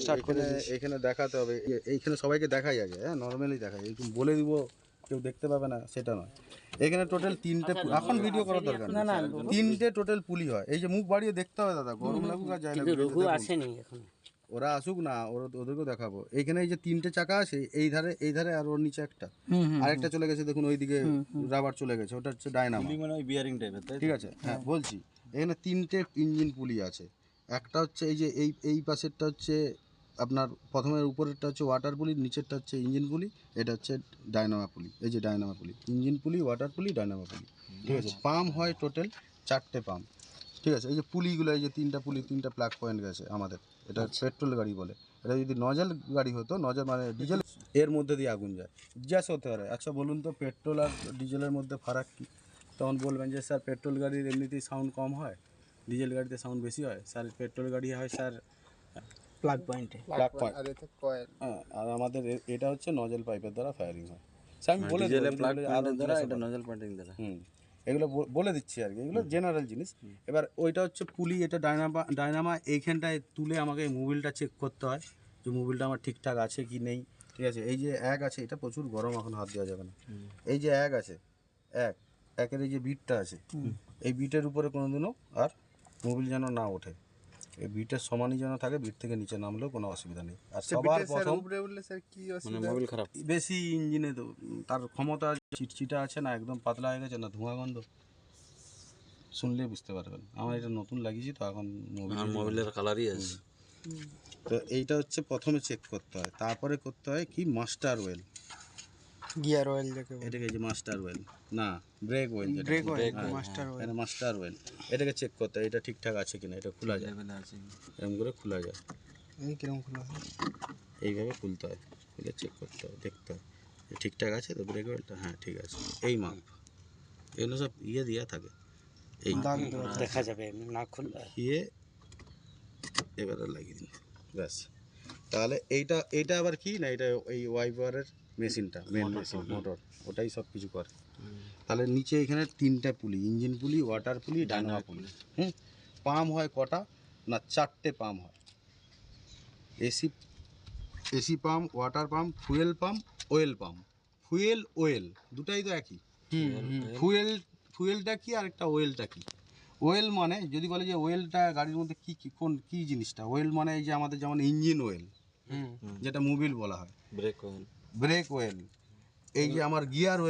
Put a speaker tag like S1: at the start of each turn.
S1: Start করে এখানে দেখাতে হবে, এইখানে সবাইকে দেখাই আগে, হ্যাঁ নর্মালি দেখাই, এরকম বলে দিব কেউ দেখতে পাবে না সেটা নয়। এখানে টোটাল তিনটে, এখন ভিডিও করার দরকার না, তিনটে টোটাল পুলি হয়। এই যে মুখ বাড়িয়ে দেখতে হবে দাদা, গরম লাগুক আর যায় না,
S2: রঘু আসেনি এখন,
S1: ওরা আসুক না, ওদেরকেও দেখাবো। এইখানে এই যে তিনটে চাকা আছে, এই ধারে আর ওর নিচে একটা, আরেকটা চলে গেছে দেখুন ওইদিকে, রাবার চলে গেছে, ওটা হচ্ছে ডায়নামো,
S3: মানে ওই বিয়ারিং টাইপের, তাই
S1: ঠিক আছে। হ্যাঁ বলছি, এখানে তিনটে ইঞ্জিন পুলি আছে। একটা হচ্ছে এই যে এই পাশেরটা হচ্ছে আপনার প্রথমের উপরেরটা হচ্ছে ওয়াটার পুলি, নিচেরটা হচ্ছে ইঞ্জিন পুলি, এটা হচ্ছে ডায়নামা পুলি। এই যে ডায়নামা পুলি, ইঞ্জিন পুলি, ওয়াটার পুলি, ডায়নামা পুলি, ঠিক আছে। পাম্প হয় টোটাল 4টে পাম্প, ঠিক আছে। এই যে পুলিগুলো, এই যে 3টা পুলি, 3টা প্লাগ পয়েন্ট গেছে আমাদের, এটা পেট্রোল গাড়ি বলে। এটা যদি নজল গাড়ি হতো, নজল মানে ডিজেল, এর মধ্যে দিয়ে আগুন যায়, জিজ্ঞাসা হতে পারে আচ্ছা বলুন তো পেট্রোল আর ডিজেলের মধ্যে ফারাক কী? তখন বলবেন যে স্যার পেট্রোল গাড়ির এমনিতেই সাউন্ড কম হয়, ডিজেল গাড়িতে সাউন্ড বেশি হয়। স্যার পেট্রোল গাড়ি হয় স্যার
S2: প্লাগ পয়েন্টে,
S1: প্লাগ পয়েন্ট, হ্যাঁ, আর আমাদের এটা হচ্ছে নজল পাইপের দ্বারা ফায়ারিং হয়। স্যার আমি বলে
S3: ডিজেলে
S1: দেবো,
S3: প্লাগ
S1: আরও
S3: পয়েন্টের দ্বারা,
S1: জিজ্ঞাসা
S3: এটা
S1: করবেন।
S3: নজল পয়েন্টিং দ্বারা।
S1: এগুলো বলে দিচ্ছি আর কি, এগুলো জেনারেল জিনিস। এবার ওইটা হচ্ছে পুলি, এটা ডায়নামা। এইখানটায় তুলে আমাকে মোবিলটা চেক করতে হয় যে মোবিলটা আমার ঠিকঠাক আছে কি নেই, ঠিক আছে। এই যে এক আছে, এটা প্রচুর গরম, এখন হাত দেওয়া যাবে না। এই যে এক আছে, একের এই যে বিটটা আছে, এই বিটের উপরে কোনোদিনও আর মোবিল যেন না ওঠে, এই বিটের সমানই যেন থাকে, বিট থেকে নিচে নামলেও কোনো অসুবিধা নেই। আর সবার প্রথম
S3: মানে মোবিল খারাপ,
S1: বেশি ইঞ্জিনে তো তার ক্ষমতা চিটচিটা আছে না, একদম পাতলা হয়ে গেছে না, ধোঁয়া গন্ধ শুনলে বুঝতে পারবেন। আমার এটা নতুন লাগিয়েছি তো এখন
S3: মোবিলের কালারই আছে।
S1: তো এইটা হচ্ছে প্রথমে চেক করতে হয়, তারপরে করতে হয় কি মাস্টার ওয়েল,
S2: গিয়ার অয়েল যাকে
S1: এটাকে যে মাস্টার ওয়েল না break well,
S2: break oil, master oil,
S1: এটা মাস্টার ওয়েল, এটাকে চেক করতে হয় এটা ঠিকঠাক আছে কিনা। এটা খোলা যায়, এরকম করে খোলা যায়,
S2: এই কিরকম খোলা হয়,
S1: এইভাবে খুলতে হয়, খুলে চেক করতে হয়, দেখতে হয় ঠিকঠাক আছে তো ব্রেক অয়েলটা, হ্যাঁ ঠিক আছে। এই মাপ এগুলো সব দেওয়া থাকে, এই
S2: দেখা যাবে না খুললে
S1: এবারে লাগিয়ে দিন ব্যাস। তাহলে এইটা আবার কি না, এটা এই ওয়াইপারের মেশিনটা, মেন মেশিন মোটর, ওটাই সব কিছু করে। তাহলে নিচে এখানে 3টে পুলি, ইঞ্জিন পুলি, ওয়াটার পুলি, ডায়নামা পুলি। পাম্প হয় কটা না, 4টে পাম্প হয়। AC pump, water pump, fuel pump, well pump. Fuel well দুটাই তো একই। ফুয়েলটা কি আর একটা ওয়েলটা কি? ওয়েল মানে যদি বলে যে ওয়েলটা গাড়ির মধ্যে কি জিনিসটা, ওয়েল মানে এই যে আমাদের যেমন ইঞ্জিন ওয়েল, যেটা মোবিল বলা হয়,
S3: ব্রেক অয়েল,
S1: ব্রেক ওয়েল, এই যে আমার গিয়ার